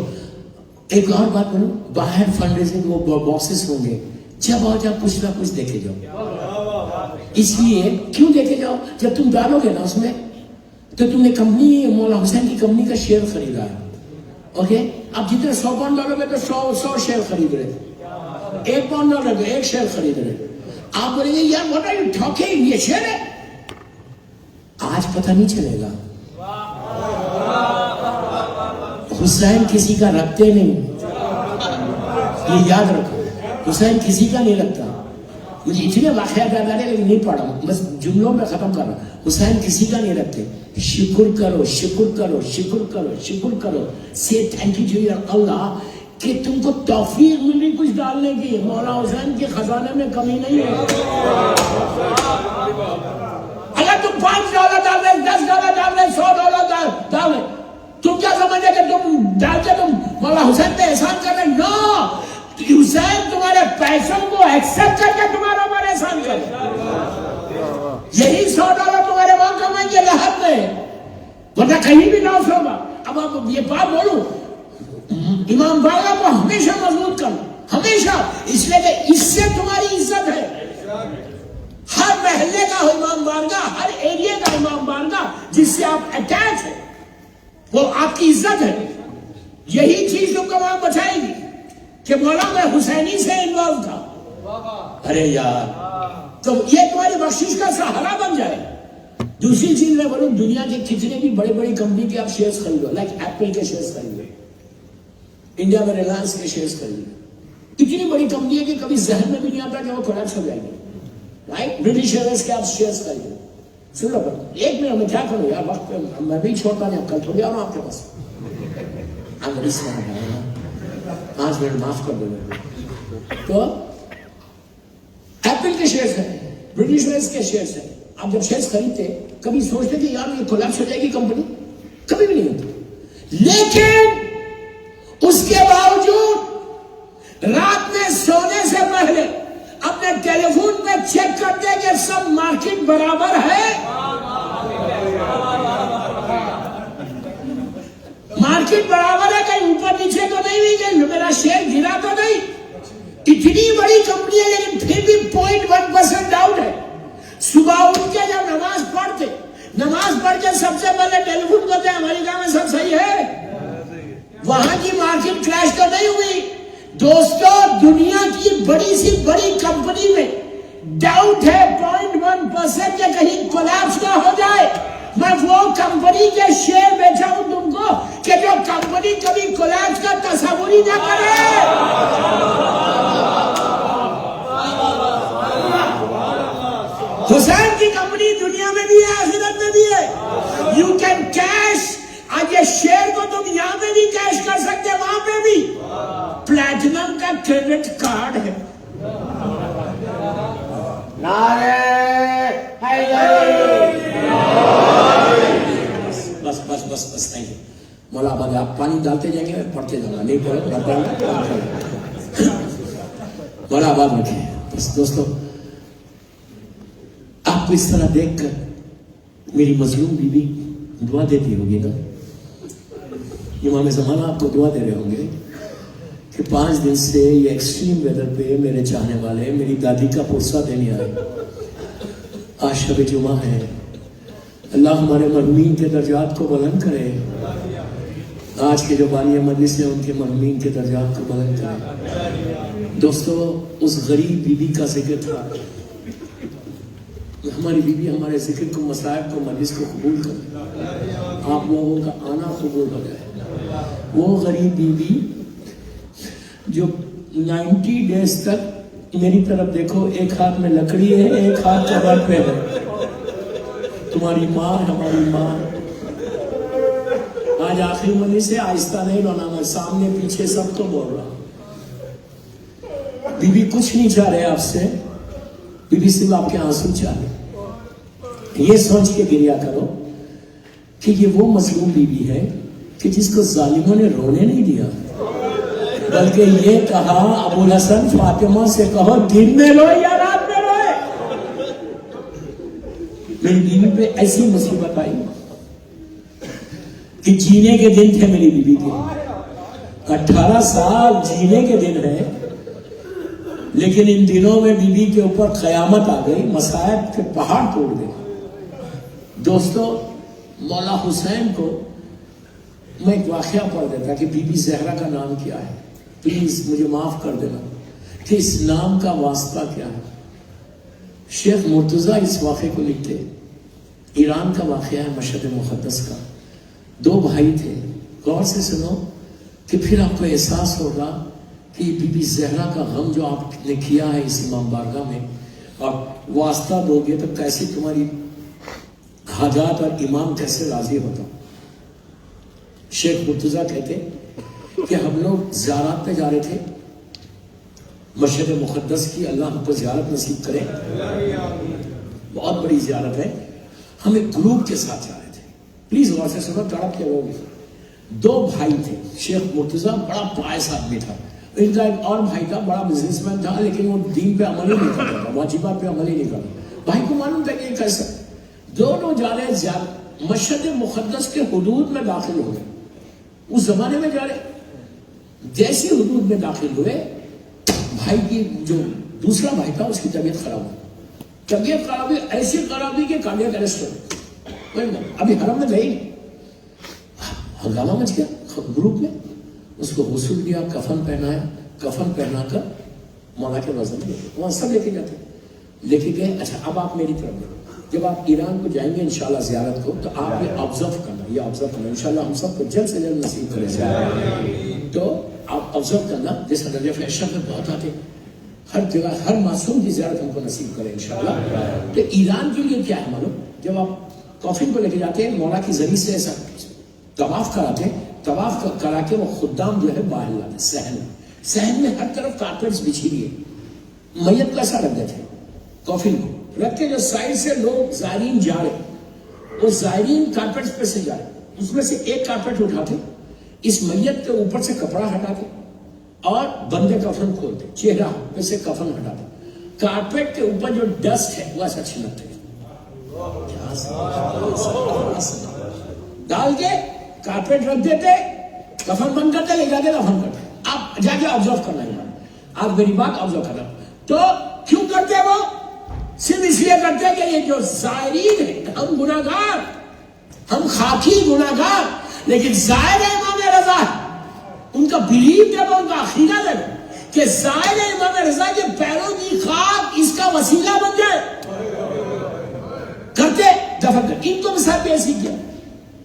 ایک اور بات بولوں, باہر فنڈ ریزنگ وہ باکسز ہوں گے, جب آؤ جب کچھ نہ کچھ دیکھے جاؤ. اس لیے کیوں دیکھے جاؤ, جب تم ڈالو گے نا اس میں تو تم نے کمپنی مولا حسین کی کمپنی کا شیئر خریدا ہے. اوکے, اب جتنے 100 پاؤنڈ ڈالو گے تو 100 شیئر خرید رہے, 1 پاؤنڈ ڈالو گے 1 شیئر خرید رہے. آپ بولیں گے یار واٹ آر یو ٹاکنگ, یہ شیئر ہے. آج پتہ نہیں چلے گا. حسین کسی کا رکھتے نہیں, یہ یاد رکھو, حسین کسی کا نہیں رکھتا. مجھے اتنے واقعات یاد آ رہے لیکن نہیں پڑھا ہوں, بس جملوں میں ختم کر رہا ہوں. حسین کسی کا نہیں رکھتے. شکر کرو شکر کرو شکر کرو شکر کرو, سے تھینک یو ٹو یور اللہ کہ تم کو توفیق ملی کچھ ڈالنے کی. مولا حسین کے خزانے میں کمی نہیں ہے. اگر تم $5 ڈال دیں, $10 ڈال دیں, $100 ڈال دیں, تم کیا سمجھے کہ تم ڈال کے تم مولا حسین پہ احسان کر رہے؟ نو, حسین تمہارے پیسوں کو ایکسپٹ کر کے تمہارے اوپر احسان کر. یہی $100 تمہارے وہاں کمائیں گے لحد میں, ورنہ کہیں بھی لاس ہوگا. اب آپ یہ بات بولوں, امام باغا کو ہمیشہ مضبوط کرو, ہمیشہ, اس لیے کہ اس سے تمہاری عزت ہے. ہر محلے کا امام بارگاہ, ہر ایریے کا امام بارگاہ جس سے آپ اٹیچ ہیں, وہ آپ کی عزت ہے. یہی چیز تم کو وہاں بچائے گی کہ مولا میں حسینی سے انوالو تھا. ارے یار, تو یہ تمہاری بخشش کا سہارا بن جائے. دوسری چیز میں بولوں, دنیا کے کتنے بھی بڑے بڑی کمپنی کے آپ شیئرز خریدو, لائک ایپل کے شیئرز خریدو, انڈیا میں ریلائنس کے شیئرز خریدو. اتنی بڑی کمپنی ہے کہ کبھی ذہن میں بھی نہیں آتا کہ وہ کولیپس ہو جائے گی. رائٹ, برٹش ایئرویز کے آپ شیئرز خریدو. سن لو, ایک منٹ میں کیا کروں یار, وقت پہ میں بھی چھوڑتا نہیں, کل تھوڑی آ رہا ہوں آپ کے پاس. پانچ منٹ معاف کر دو. تو ایپل کے شیئرز ہیں, برٹش ایئرویز کے شیئرز ہیں. آپ جب شیئرز خریدتے کبھی سوچتے کہ یار یہ کولیپس ہو جائے گی کمپنی؟ کبھی بھی نہیں ہوتی. لیکن اس کے باوجود رات میں سونے سے پہلے اپنے ٹیلی فون پہ چیک کرتے کہ سب مارکیٹ برابر ہے, مارکیٹ برابر ہے, کہیں اوپر نیچے تو نہیں ہوئی, کہ میرا شیئر گرا تو نہیں. اتنی بڑی کمپنی ہے لیکن پھر بھی 0.1% ڈاؤٹ ہے. صبح اٹھ کے جب نماز پڑھتے, نماز پڑھ کے سب سے پہلے ٹیلی فون کرتے امریکہ میں سب صحیح ہے, وہاں کی مارکیٹ کریش تو نہیں ہوئی. دوستو, دنیا کی بڑی سی بڑی کمپنی میں ڈاؤٹ ہے 0.1% کہ کہیں کولیپس نہ ہو جائے. میں وہ کمپنی کے شیئر بیچا ہوں تم کو کہ جو کمپنی کبھی کولیپس کا تصور ہی نہ کرے. حسین کی کمپنی دنیا میں بھی ہے, آخرت میں بھی ہے. یو کین کیش, آج یہ شیئر کو تم یہاں پہ بھی کیش کر سکتے, وہاں پہ بھی. پلیٹنم کا کریڈٹ کارڈ ہے. نعرہ حیدری. بس بس بس بس, تھینک یو. مولا آباد, آپ پانی ڈالتے جائیں گے, میں پڑھتے جاؤں گا, نہیں پڑھے. مولا آباد رکھیں. بس دوستو, آپ کو اس طرح دیکھ کر میری مظلوم بیوی دعا دیتی ہوگی نا, امام زمانہ آپ کو دعا دے رہے ہوں گے کہ 5 دن سے یہ ایکسٹریم ویدر پہ میرے چاہنے والے میری دادی کا پرسہ دینے آئے. آج شب جمعہ ہے, اللہ ہمارے مرحومین کے درجات کو بلند کرے. آج کے جو بانی مجلس ہیں ان کے مرحومین کے درجات کو بلند کرے. دوستو, اس غریب بیوی کا ذکر تھا. ہماری بیوی ہمارے ذکر کو, مصائب کو, مجلس کو قبول کرے, آپ لوگوں کا آنا قبول ہو جائے. وہ غریب بیوی جو 90 ڈیز تک میری طرف دیکھو, ایک ہاتھ میں لکڑی ہے, ایک ہاتھ قبر پہ ہے. تمہاری ماں, ہماری ماں, آج آج آخری مجلس سے آہستہ نہیں رونا, میں سامنے پیچھے سب کو بول رہا ہوں. بی بی کچھ نہیں چاہ رہے آپ سے, بی بی صرف آپ کے آنسو چاہ رہے. یہ سوچ کے گریا کرو کہ یہ وہ مظلوم بی بی ہے کہ جس کو ظالموں نے رونے نہیں دیا, بلکہ یہ کہا ابو الحسن فاطمہ سے کہو دن میں روئے یا رات میں روئے. میری بیوی پہ ایسی مصیبت آئی کہ جینے کے دن تھے میری بیوی کے, 18 سال جینے کے دن ہے, لیکن ان دنوں میں بیوی کے اوپر قیامت آ گئی, مصائب کے پہاڑ توڑ گئے. دوستو, مولا حسین کو میں ایک واقعہ پڑھ دیتا کہ بی بی زہرا کا نام کیا ہے, پلیز مجھے معاف کر دینا کہ اس نام کا واسطہ کیا ہے. شیخ مرتضیٰ اس واقعے کو لکھتے, ایران کا واقعہ ہے, مشہد مقدس کا. 2 بھائی تھے, غور سے سنو کہ پھر آپ کو احساس ہوگا کہ بی بی زہرا کا غم جو آپ نے کیا ہے اس امام بارگاہ میں, آپ واسطہ دو گے تو کیسے تمہاری حاجات اور امام کیسے راضی ہوتا. شیخ مرتضیٰ کہتے کہ ہم لوگ زیارات پہ جا رہے تھے مشہد مقدس کی, اللہ ہم کو زیارت نصیب کرے, بہت بڑی زیارت ہے. ہم ایک گروپ کے ساتھ جا رہے تھے, پلیز غور سے سنو, تڑپ کے لوگ. 2 بھائی تھے. شیخ مرتضیٰ بڑا پائس آدمی تھا, ان کا ایک اور بھائی تھا, بڑا بزنس مین تھا, لیکن وہ دین پہ عمل ہی نہیں کرتا تھا, واجبات پہ عمل ہی نہیں کرتا. بھائی کو معلوم تھا کہ یہ کیسا. دونوں جا رہے مشہد مقدس کے حدود میں داخل ہو گئے, اس زمانے میں جا رہے. جیسے حدود میں داخل ہوئے, بھائی کی جو دوسرا بھائی تھا اس کی طبیعت خراب ہوئی. طبیعت خراب ہوئی, ایسی خراب ہوئی کہ کارڈیاک اریسٹ ہو گئی. ابھی حرم میں گئی, ہنگامہ مچ گیا گروپ میں. اس کو غسل دیا, کفن پہنایا, کفن پہنا کر مولا کے وزن میں وہاں سب لے کے جاتے, لے کے گئے. اچھا اب آپ میری طرف دیکھو, جب آپ ایران کو جائیں گے انشاءاللہ زیارت کو, تو آپ یہ آبزرو کرنا, یہ آبزرو کرنا, انشاءاللہ ہم سب کو جلد سے جلد نصیب کرے. تو آپ آبزرو کرنا, جیسا نجف اشرف میں بہت آتے, ہر جگہ ہر معصوم کی زیارت ہم کو نصیب کرے انشاءاللہ. تو ایران کے لیے کیا ہے معلوم, جب آپ کافن کو لے کے جاتے ہیں مولا کی ذریعے سے ایسا طواف کراتے ہیں, طواف کرا کے وہ خدام جو ہے باہر لاتے صحن میں. صحن میں ہر طرف کارپیٹس بچھی ہوئی ہے, میت کو ایسا رکھ دیتے ہیں کافن کو رکھ کے, جو سائڈ سے لوگ زائرین جا رہے, وہ زائرین کارپیٹس پہ سے جا رہے, اس میں سے ایک کارپیٹ اٹھاتے, اس میت کے اوپر سے کپڑا ہٹاتے اور بندے کفن کھولتے, چہرہ پہ سے کفن ہٹاتے, کارپیٹ کے اوپر جو ڈسٹ ہے وہ ایسا چھلکتے, ڈال کے کارپیٹ رکھ دیتے, کفن بند کرتے, لے جاتے کفن کرتے. آپ جا کے آبزرو کرنا ہے, آپ میری بات آبزرو کرنا. تو کیوں کرتے وہ؟ صرف اس لیے کرتے کہ یہ جو زائرین ہیں, ہم گناہگار, ہم خاکی گناہگار, لیکن زائر امام رضا, ان کا بلیو دیکھو, ان کا عقیدہ دیکھو کہ زائر امام رضا کے پیروں کی خاک اس کا وسیلہ بن جائے. کرتے دفن کر, ان کو مثال بھی ایسی کیا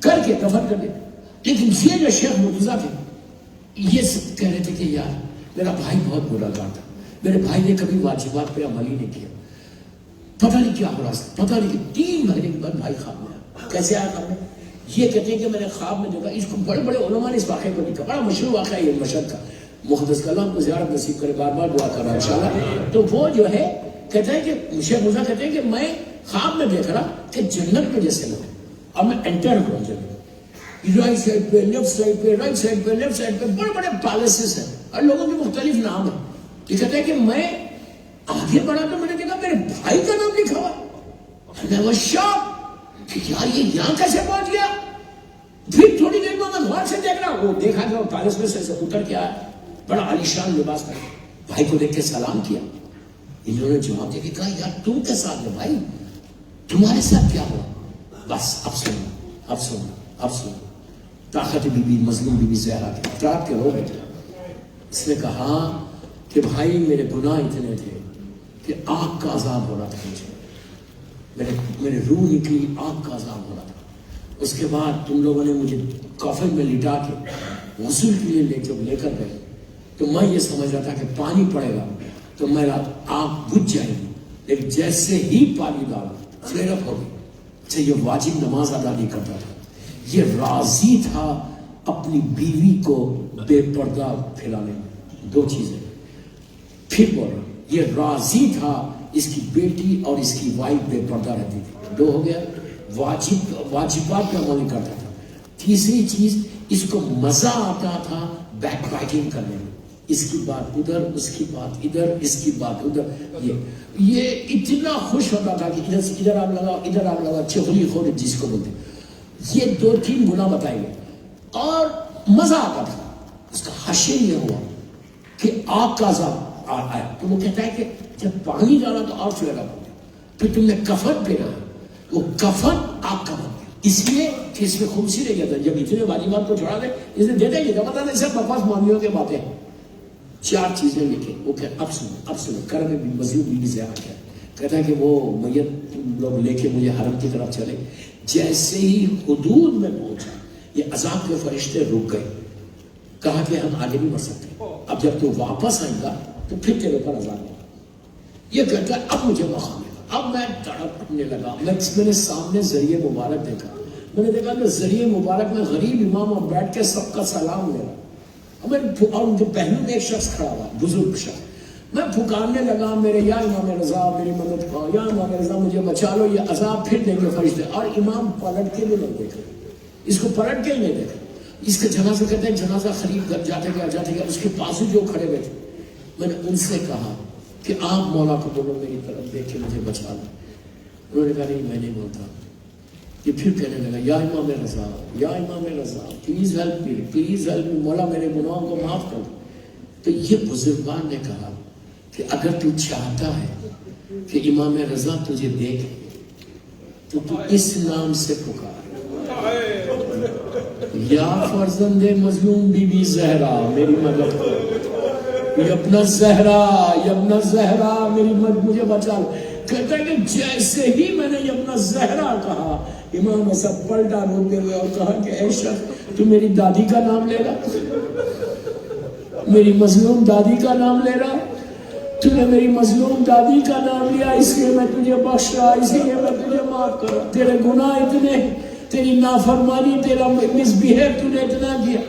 کر کے دفن کر دے. لیکن یہ جو شیخ مرتضیٰ تھے, یہ سب کہہ رہے تھے کہ یار میرا بھائی بہت گناہگار تھا, میرے بھائی نے کبھی واجبات پہ عمل ہی نہیں کیا, پتہ نہیں کیا ہو رہا تھا, پتہ نہیں کہ 3 مہینے کے بعد بھائی خواب میں آیا. کیسے آیا خواب میں؟ یہ کہتے ہیں کہ میں نے خواب میں دیکھا. اس کو بڑے بڑے علماء نے اس واقعے کو لکھا, بڑا مشہور واقعہ ہے یہ مشہد کا. مقدس کا اللہ کو زیارت نصیب کرے, بار بار دعا کر رہا ہے انشاءاللہ. تو وہ جو ہے کہتے ہیں کہ شیخ مرزا کہتے ہیں کہ میں خواب میں دیکھ رہا کہ جنت میں جیسے لوگ, اور میں انٹر ہوا جنت, رائٹ سائڈ پہ, لیفٹ سائڈ پہ, رائٹ سائڈ پہ, لیفٹ سائڈ پہ بڑے بڑے پیلسز ہیں اور لوگوں کے مختلف نام ہیں. یہ کہتے ہیں کہ میں آگے بڑھا تو میں نے دیکھا میرے بھائی کا نام لکھا ہوا. میں وہ شوق کہ یار یہ یہاں کیسے پہنچ گیا. پھر تھوڑی دیر میں غور سے دیکھ رہا, وہ دیکھا کہ وہ پیلس میں سے اتر کے آیا, بڑا عالیشان لباس پہنا. بھائی کو دیکھ کے سلام کیا. انہوں نے جواب دے کے کہا یار تم کے ساتھ میں بھائی, تمہارے ساتھ کیا ہوا؟ بس اب سنو, اب سنو, اب سنو. طاقت بی بی, مظلوم بی بی زہرا کے اطراف کے رو گئے تھے. اس نے کہا کہ بھائی میرے گناہ اتنے تھے کہ آگ کا عذاب ہو رہا تھا مجھے, میرے روح نکلی, آگ کا عذاب ہو رہا تھا. اس کے بعد تم لوگوں نے مجھے کافن میں لٹا کے غسل کے لیے جب لے کر گئے تو میں یہ سمجھ رہا تھا کہ پانی پڑے گا تو میرا آگ بجھ جائے گی, لیکن جیسے ہی پانی ڈالا فلیئر اپ ہو گئی. اچھا, یہ واجب نماز ادا نہیں کرتا تھا, یہ راضی تھا اپنی بیوی کو بے پردہ پھیلانے میں، دو چیزیں. پھر بول رہا ہوں یہ راضی تھا اس کی بیٹی اور اس کی وائف بے پردہ رہتی تھی. دو ہو گیا. واجبات پہ عمل کرتا تھا. تیسری چیز اس کو مزہ آتا تھا بیک بائٹنگ کرنے میں، اس کی بات ادھر، اس کی بات ادھر، اس کی بات ادھر. یہ اتنا خوش ہوتا تھا کہ ادھر سے ادھر آگ لگاؤ، ادھر آگ لگاؤ، چغلی خور جس کو بولتے. یہ 2-3 گناہ بتائے گئے اور مزہ آتا تھا. اس کا حشر یہ ہوا کہ آگ کا عذاب آیا تو وہ کہتا ہے کہ جب پانی ڈالا تو آگ چڑھا ہو گیا، پھر تم نے کفن پہنا، وہ کفن آگ کا بن گیا. اس لیے کہ اس میں خمسی رہ گیا تھا. جب اتنے واجبات کو چھوڑا دے اس نے دے دیں گے جب بتا دیں سب بکواس مولویوں کے باتیں. 4 چیزیں لکھے. وہ کہ اب سنو کرم میں مزید بیوی سے آ گیا. کہتا ہے کہ وہ میت لوگ لے کے مجھے حرم کی طرف چلے. جیسے ہی حدود میں پہنچا یہ عذاب کے فرشتے رک گئے. کہا کہ ہم آگے نہیں بڑھ سکتے، اب جب تو واپس آئے گا تو پھر تیرے پر عذاب ہوگا. یہ کہتا ہے اب مجھے موقع ملا. اب میں تڑپنے لگا. میں نے سامنے ذریعہ مبارک دیکھا. میں نے دیکھا کہ ذریعہ مبارک میں غریب امام اور بیٹھ کے سب کا سلام لے رہا. اور ان کے پہلو میں ایک شخص کھڑا ہوا، بزرگ شخص. میں پھکارنے لگا میرے یا امام رضا میری مدد کرو، یا امام رضا مجھے بچا لو، یہ عذاب پھر دیں گے فرشتے. اور امام پلٹ کے بھی نہیں دیکھ رہے، اس کو پلٹ کے ہی نہیں دیکھ رہے. اس کا جنازہ کہتے ہیں جنازہ خرید کر جاتے گیا. اس کے بازو جو کھڑے ہوئے تھے میں نے ان سے کہا کہ آپ مولا کو بولو میری طرف دیکھ کے مجھے بچا لو. انہوں نے کہا نہیں میں نہیں بولتا. یہ پھر کہنے لگا یا امام رضا، یا امام رضا please help me, please help me, مولا میرے گناہوں کو معاف کر. تو یہ بزرگان نے کہا کہ اگر تو چاہتا ہے کہ امام رضا تجھے دیکھے تو اس نام سے پکار، یا فرزند مظلوم بی بی زہرا میری مدد کرو، یبن زہرا، یبن زہرا میری مدد مجھے بچا لو. کہتا ہے کہ جیسے ہی میں نے یبن زہرا کہا امام صاحب پلٹا روتے ہوئے اور کہا کہ اے شخص تو میری دادی کا نام لے رہا، میری مظلوم دادی کا نام لے رہا. تو نے میری مظلوم دادی کا نام لیا اس لیے میں تجھے بخش رہا، اسی لیے میں تجھے معاف کر رہا. تیرے گناہ اتنے، تیری نافرمانی، تیرا مسبہیو تو نے اتنا کیا.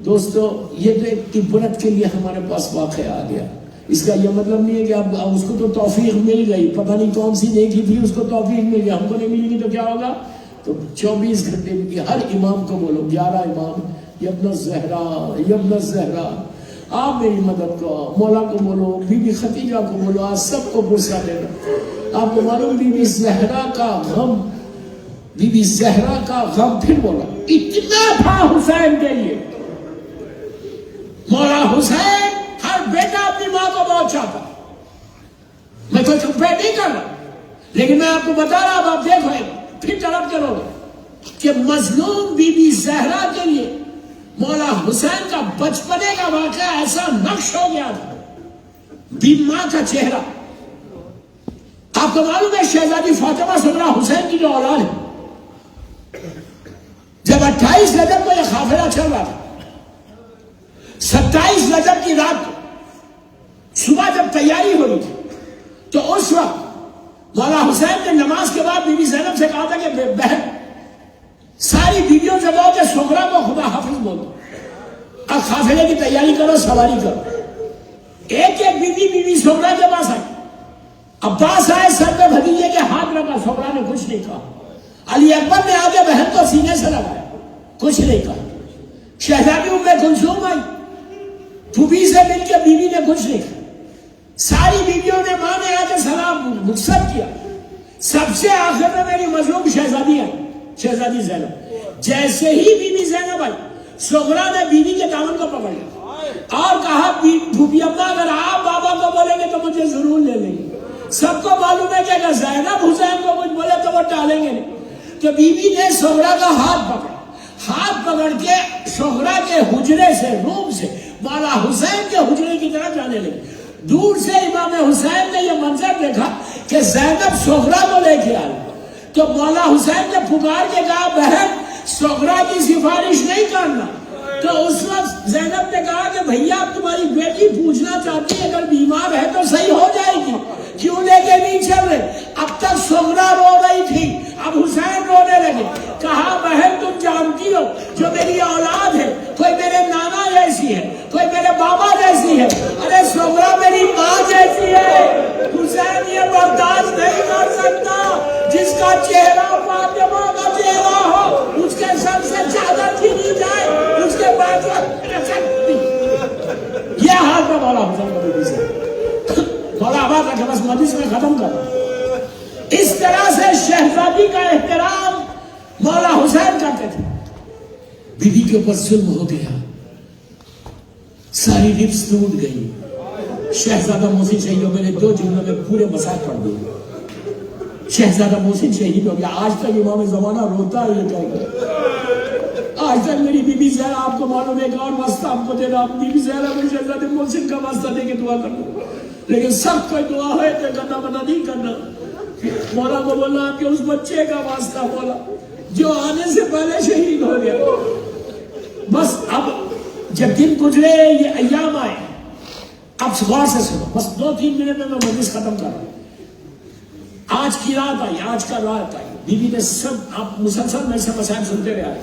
دوستو یہ تو ایک عبرت کے لیے ہمارے پاس واقعہ آ گیا. اس کا یہ مطلب نہیں ہے کہ اب اس کو تو توفیق مل گئی، پتہ نہیں کون سی نیکی تھی اس کو توفیق مل گئی، ہم کو نہیں ملے گی تو کیا ہوگا. تو 24 گھنٹے میں ہر امام کو بولو، 11 امام، یبن زہرا، یبن زہرا آپ میری مدد کرو. مولا کو بولو، بی بی خدیجہ کو بولو، آج سب کو پرسا دینا. آپ کو معلوم بی بی زہرا کا غم، بی بی زہرا کا غم پھر بولا اتنا تھا حسین کے لیے. مولا حسین ہر بیٹا اپنی ماں کو بہت چاہتا. میں کوئی کمپیئر نہیں کر رہا لیکن میں آپ کو بتا رہا اب آپ دیکھو پھر طلب کرو گے کہ مظلوم بی بی زہرا کے لیے مولا حسین کا بچپنے کا واقعہ ایسا نقش ہو گیا تھا. بی ماں کا چہرہ. آپ کو معلوم ہے شہزادی فاطمہ سغرا حسین کی جو اولاد ہے، جب 28 رجب کو یہ قافلہ چل رہا تھا، 27 رجب کی رات کو صبح جب تیاری ہو رہی تھی تو اس وقت مولا حسین نے نماز کے بعد بی بی زینب سے کہا تھا کہ بہن ساری بیویوں سے کہو کہ سغرا کو خدا حافظ بول دو، اب قافلے کی تیاری کرو، سواری کرو. ایک ایک بی بی سغرا کے پاس آئی. عباس آئے سر پہ بھتیجے کے ہاتھ رکھا، سغرا نے کچھ نہیں کہا. علی اکبر نے آگے بہن کو سینے سے لگایا، کچھ نہیں کہا. شہزادی ام کلثوم آئی، پھوپھی سے مل کے بیوی نے کچھ نہیں کہا. ساری بیویوں نے ماں نے آ کے سلام مقصد کیا. سب سے آخر میں میری مظلوم شہزادی آئی، شہزادی زینب. جیسے ہی بی بی زینب آئی، سغرا نے بیوی کے دامن کو پکڑ لیا اور کہا پھوپھی اما اگر آپ بابا کو بولیں گے تو مجھے ضرور لے لیں گے. سب کو معلوم ہے کہ اگر زینب حسین کو کچھ بولے تو وہ ٹالیں گے نہیں. تو بیوی نے سغرا کا ہاتھ پکڑا، ہاتھ پکڑ کے سغرا کے حجرے سے، روم سے مولا حسین کے حجرے کی طرف جانے لگے. دور سے امام حسین نے یہ منظر دیکھا کہ زینب سغرا کو لے کے آئی تو مولا حسین نے پکار کے کہا بہن سغرا کی سفارش نہیں کرنا. تو اس وقت زینب نے کہا کہ بھیا اب تمہاری بیٹی پوچھنا چاہتی ہے اگر بیمار ہے تو صحیح ہو جائے گی، کیوں لے کے نہیں چل رہے. اب تک سغرا رو رہی تھی، اب حسین رونے لگے. کہا بہن تم جانتی ہو جو میری اولاد ہے کوئی میرے نانا جیسی ہے کوئی میرے بابا جیسی ہے، ارے سغرا میری ماں جیسی ہے۔ حسین یہ برداشت نہیں کر سکتا جس کا چہرہ فاطمہ کا چہرہ ہو، اس کے سر سے چادر چھینی جائے، اس کے بعد یہ حال کا مولا حسین کا بیوی سے مولا آباد رکھے بس مجلس میں ختم کر۔ اس طرح سے شہزادی کا احترام مولا حسین کرتے تھے۔ بیوی کے اوپر ظلم ہو گیا، ساری ربس ٹوٹ گئی۔ شہزادہ محسن شہید ہو، میرے 2 جملوں میں پورے مسائل پڑھ دوں۔ شہزادہ محسن شہید ہو گیا، آج تک امام زمانہ روتا ہے یہ کہہ کر۔ آج تک میری بی بی زہرا، آپ کو معلوم ہے ایک اور واسطہ آپ کو دے رہا، بی بی زہرا میں شہزادہ محسن کا واسطہ دے کے دعا کرنا، لیکن سب کوئی دعا ہے تو کرنا بنا نہیں کرنا۔ مولا کو بولنا کہ اس بچے کا واسطہ مولا جو آنے سے پہلے شہید ہو گیا۔ بس اب جب دن گزرے، یہ ایام آئے، اب غور سے سنو، بس 2-3 منٹ میں مجلس ختم کر رہا ہوں۔ آج کی رات آئی، آج کا رات آئی، بیوی نے سب، آپ مسلسل میں سے مسائل سنتے رہے آئے،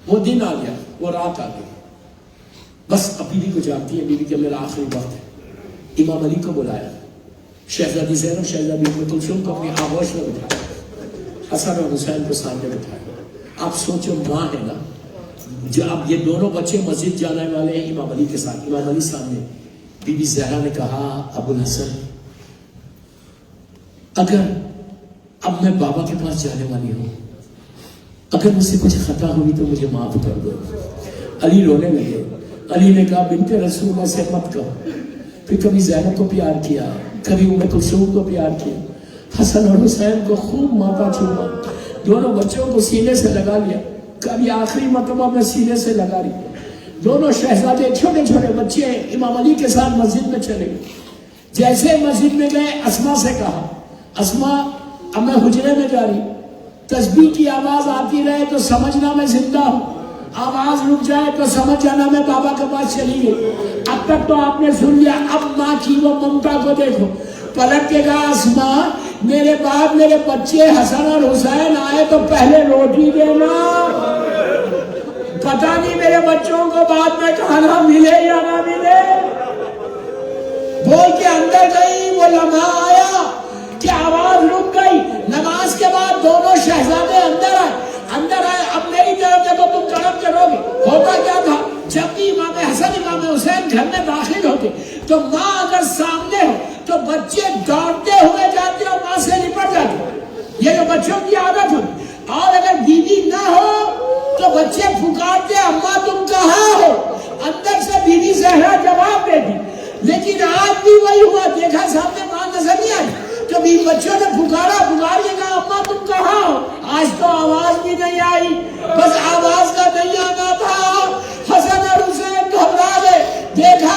وہ دن آ گیا، وہ رات آ گئی، بس اب بیوی کو جانتی ہے، بیوی کہ میرا آخری وقت ہے۔ امام علی کو بلایا، شہزادی زینب، شہزادی ام کلثوم کو اپنی آغوش میں بٹھایا، حسن اور حسین کو سامنے بٹھایا۔ آپ سوچو ماں ہے نا، جو اب یہ دونوں بچے مسجد جانے والے ہیں امام علی کے ساتھ، امام علی سامنے، بی بی زہرا نے کہا ابو الحسن اگر اب میں بابا کے پاس جانے والی ہوں، اگر مجھ سے کچھ خطا ہوئی تو مجھے معاف کر دو۔ علی رونے لگے، علی نے کہا بنت رسول سے مت کہو۔ پھر کبھی زینب کو پیار کیا، کبھی ام کلثوم کو پیار کیا، حسن اور حسین کو خوب ماتھا چوما، دونوں بچوں کو سینے سے لگا لیا، کبھی آخری مرتبہ میں سینے سے لگا رہی۔ دونوں شہزادے چھوٹے چھوٹے بچے امام علی کے ساتھ مسجد میں چلے گئے۔ جیسے مسجد میں گئے، اسما سے کہا اسما اب میں حجرے میں جا رہی، تسبیح کی آواز آتی رہے تو سمجھنا میں زندہ ہوں، آواز رک جائے تو سمجھ جانا میں بابا کے پاس چلی گئی۔ اب تک تو آپ نے سن لیا، اب ماں کی وہ ممتا کو دیکھو۔ پلٹ کے کہا اسما میرے بعد میرے بچے حسن اور حسین آئے تو پہلے روٹی دینا، پتہ نہیں میرے بچوں کو بعد میں کھانا ملے یا نہ ملے۔ بول کے اندر گئی، وہ لمحہ آیا کہ آواز رک گئی۔ نماز کے بعد دونوں شہزادے اندر آئے، اب میری طرف دیکھو تم تڑپ کے رو گے۔ ہوتا کیا تھا، جب بھی امام حسن امام حسین گھر میں داخل ہوتے تو ماں اگر سامنے ہو تو بچے دوڑتے ہوئے جاتے اور ماں سے لپٹ جاتے، یہ جو بچوں کی عادت ہوتی۔ اور اگر بیوی نہ ہو تو بچے پکارتے اماں تم کہاں ہو، اندر سے بیوی زہرا جواب دیتی۔ لیکن آج بھی وہی ہوا، دیکھا سامنے ماں نظر نہیں آئی تو بھی بچوں نے پکارا کہا اماں تم کہاں ہو، آج تو آواز بھی نہیں آئی، بس آواز کا نہیں آنا تھا۔ حسن اور حسین گھبرا گئے، دیکھا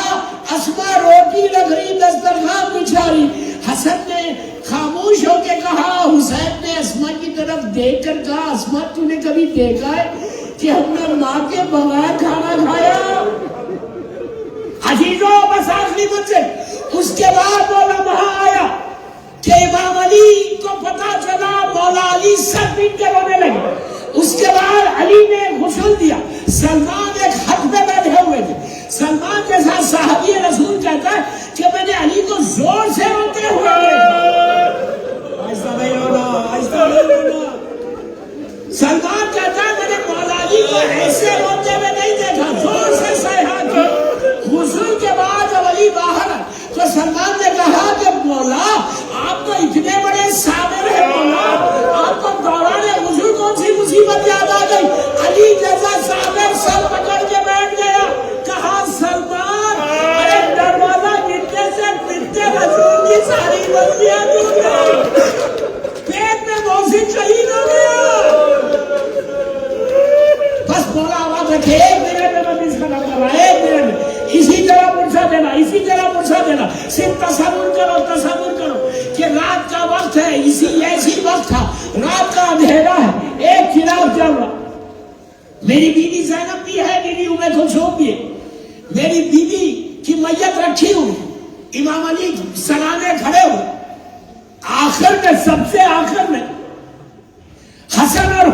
اسما روٹی رکھ رہی، دسترخوان بچھا رہی۔ حسن نے خاموش ہو کے کہا، حسین نے اسما کی طرف دیکھ کر کہا اسما تو نے کبھی دیکھا ہے کہ ہم نے ماں کے بغیر کھانا کھایا؟ عزیزوں بس آخری منزل۔ اس کے بعد وہ لمحہ آیا کہ امام علی کو پتا چلا، مولا علی سر پیٹ کے رونے لگے۔ اس کے بعد علی نے غسل دیا، سلمان ایک خط پہ بیٹھے ہوئے تھے۔ سلمان کے ساتھ صحابی رسول کہتا ہے کہ میں نے علی کو زور سے روتے ہوئے دیکھا۔ ایسا نہیں ہونا، ایسا نہیں ہونا۔ سلمان کہتا ہے میں نے مولا علی کو ایسے روتے ہوئے نہیں دیکھا، زور سے صیحہ کی۔ غسل کے بعد جب علی باہر آئے تو سلمان نے کہا کہ مولا آپ تو اتنے بڑے صابر ہیں، مولا آپ کو دوران غسل کون سی مصیبت یاد آ گئی؟ علی جیسا صابر سر پکڑ کے بیٹھ گیا، کہا سلمان ارے دروازہ گرنے سے پھرتے رسول کی ساری بستیاں ٹوٹ گئی، پیٹ میں محسن شہید ہو گیا۔ بس مولا آواز رکھے، 1 منٹ میں مجلس ختم کر رہا ہے، 1 منٹ میں اسی طرح پرسا دینا، اسی طرح پرسا دینا۔ صرف تصور کرو کہ رات کا وقت ہے، ایسی وقت تھا، رات کا اندھیرا ہے، ایک چراغ جل رہا۔ میری بیوی زینب بھی ہے، میری ام کلثوم بھی ہے، میری بیوی کی میت رکھی ہوئی، امام علی سرانے کھڑے ہوئے، آخر میں سب سے آخر میں حسن اور